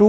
2،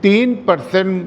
3%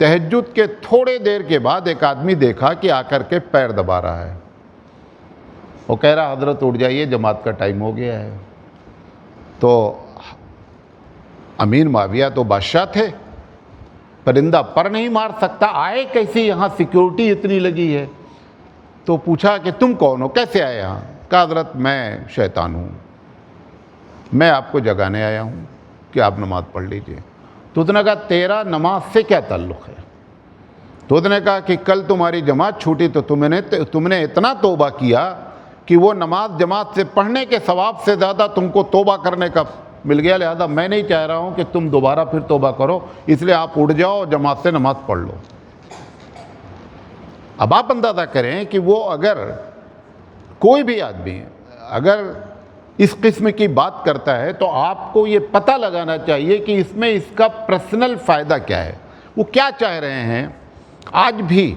तहज्जुद के थोड़े देर के बाद एक आदमी देखा कि आकर के पैर दबा रहा है। वो कह रहा हजरत उठ जाइए, जमात का टाइम हो गया है। तो अमीर माविया तो बादशाह थे, परिंदा पर नहीं मार सकता, आए कैसी, यहाँ सिक्योरिटी इतनी लगी है। तो पूछा कि तुम कौन हो, कैसे आए यहाँ? कहा हजरत मैं शैतान हूँ, मैं आपको जगाने आया हूँ कि आप नमाज़ पढ़ लीजिए। तो उसने कहा तेरा नमाज से क्या ताल्लुक़ है? तो उसने कहा कि कल तुम्हारी जमात छूटी तो तुमने इतना तौबा किया कि वो नमाज जमात से पढ़ने के सवाब से ज़्यादा तुमको तौबा करने का मिल गया। लिहाजा मैं नहीं चाह रहा हूँ कि तुम दोबारा फिर तौबा करो, इसलिए आप उठ जाओ, जमात से नमाज पढ़ लो। अब आप अंदाज़ा करें कि वो अगर कोई भी आदमी अगर इस किस्म की बात करता है तो आपको ये पता लगाना चाहिए कि इसमें इसका पर्सनल फ़ायदा क्या है, वो क्या चाह रहे हैं। आज भी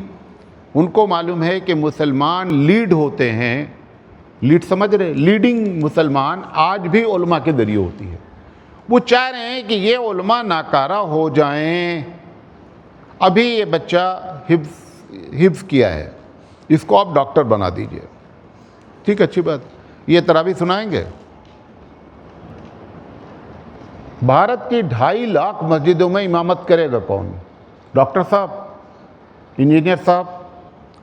उनको मालूम है कि मुसलमान लीड होते हैं, लीड समझ रहे, लीडिंग मुसलमान आज भी उलमा के ज़रिए होती है। वो चाह रहे हैं कि ये उलमा नाकारा हो जाएं। अभी ये बच्चा हिफ्ज़ किया है, इसको आप डॉक्टर बना दीजिए, ठीक, अच्छी बात। ये तरावी सुनाएंगे। भारत की 2.5 लाख मस्जिदों में इमामत करेगा कौन? डॉक्टर साहब, इंजीनियर साहब,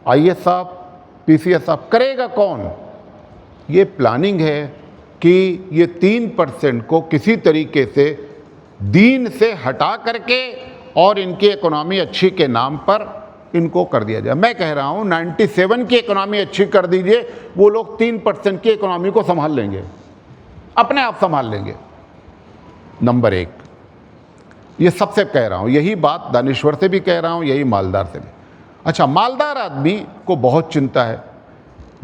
IAS साहब, PCS साहब, करेगा कौन? ये प्लानिंग है कि ये 3% को किसी तरीके से दीन से हटा करके और इनकी इकोनॉमी अच्छी के नाम पर इनको कर दिया जाए। मैं कह रहा हूँ 97 की इकोनॉमी अच्छी कर दीजिए, वो लोग 3% की इकोनॉमी को संभाल लेंगे, अपने आप संभाल लेंगे। नंबर 1, ये सबसे कह रहा हूँ, यही बात दानिश्वर से भी कह रहा हूँ, यही मालदार से भी। अच्छा, मालदार आदमी को बहुत चिंता है।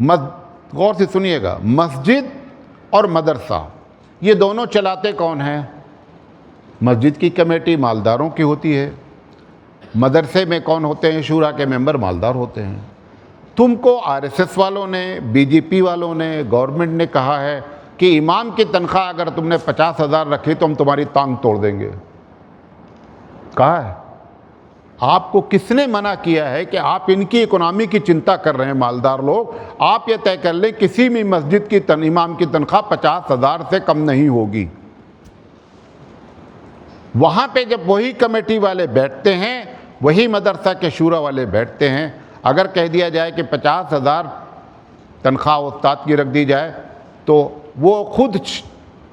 गौर से सुनिएगा, मस्जिद और मदरसा ये दोनों चलाते कौन हैं? मस्जिद की कमेटी मालदारों की होती है, मदरसे में कौन होते हैं? शूरा के मेंबर मालदार होते हैं। तुमको RSS वालों ने, BJP वालों ने, गवर्नमेंट ने कहा है कि इमाम की तनख्वाह अगर तुमने 50,000 रखी तो हम तुम्हारी टांग तोड़ देंगे। कहा है? आपको किसने मना किया है कि आप इनकी इकोनॉमी की चिंता कर रहे हैं? मालदार लोग, आप ये तय कर लें किसी भी मस्जिद की इमाम की तनख्वाह 50,000 से कम नहीं होगी। वहाँ पे जब वही कमेटी वाले बैठते हैं, वही मदरसा के शूरा वाले बैठते हैं, अगर कह दिया जाए कि 50,000 तनख्वाह उस्ताद की रख दी जाए तो वो खुद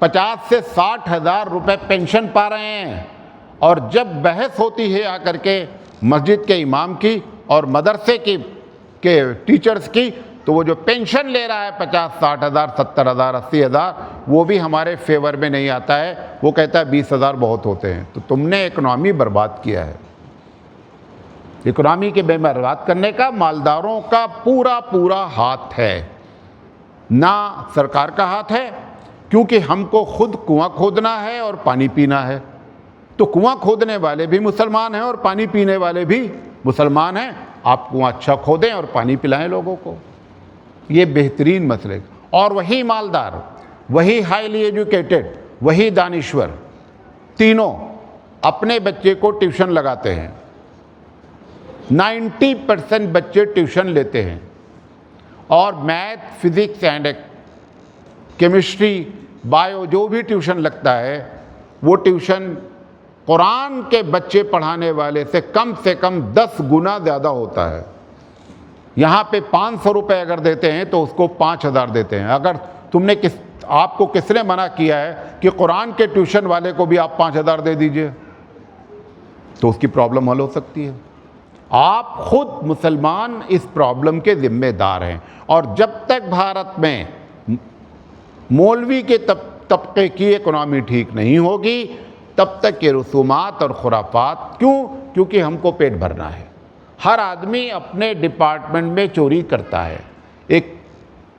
50 से 60,000 रुपये पेंशन पा रहे हैं। और जब बहस होती है आकर के मस्जिद के इमाम की और मदरसे के टीचर्स की, तो वो जो पेंशन ले रहा है 50, 60,000, 70,000, 80,000, वो भी हमारे फेवर में नहीं आता है। वो कहता है 20,000 बहुत होते हैं। तो तुमने इकोनॉमी बर्बाद किया है। इकोनॉमी के बर्बाद करने का मालदारों का पूरा हाथ है, ना सरकार का हाथ है, क्योंकि हमको खुद कुआं खोदना है और पानी पीना है। तो कुआं खोदने वाले भी मुसलमान हैं और पानी पीने वाले भी मुसलमान हैं। आप कुआं अच्छा खोदें और पानी पिलाएं लोगों को, ये बेहतरीन मसले। और वही मालदार, वही हाईली एजुकेटेड, वही दानिश्वर, तीनों अपने बच्चे को ट्यूशन लगाते हैं। 90% बच्चे ट्यूशन लेते हैं और math, physics and chemistry, bio जो भी ट्यूशन लगता है, वो ट्यूशन कुरान के बच्चे पढ़ाने वाले से कम 10 गुना ज़्यादा होता है। यहाँ पे 500 रुपये अगर देते हैं तो उसको 5,000 देते हैं। अगर आपको किसने मना किया है कि कुरान के ट्यूशन वाले को भी आप 5,000 दे दीजिए, तो उसकी प्रॉब्लम हल हो सकती है। आप खुद मुसलमान इस प्रॉब्लम के जिम्मेदार हैं। और जब तक भारत में मौलवी के तबके की इकोनॉमी ठीक नहीं होगी, तब तक ये रसूमात और खुराफात। क्योंकि हमको पेट भरना है। हर आदमी अपने डिपार्टमेंट में चोरी करता है। एक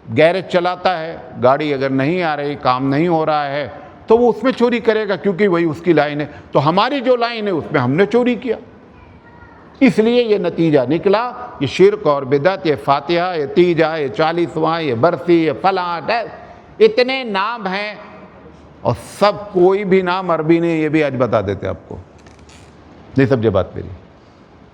गैरेज चलाता है, गाड़ी अगर नहीं आ रही, काम नहीं हो रहा है, तो वो उसमें चोरी करेगा, क्योंकि वही उसकी लाइन है। तो हमारी जो लाइन है उसमें हमने चोरी किया, इसलिए ये नतीजा निकला। ये शिर्क और बिदत, ये फातिहा, ये तीजा, ये 40वां, ये बरसी, ये फलां, इतने नाम हैं और सब कोई भी नाम अरबी नहीं। ये भी आज बता देते आपको, नहीं समझे बात मेरी।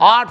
8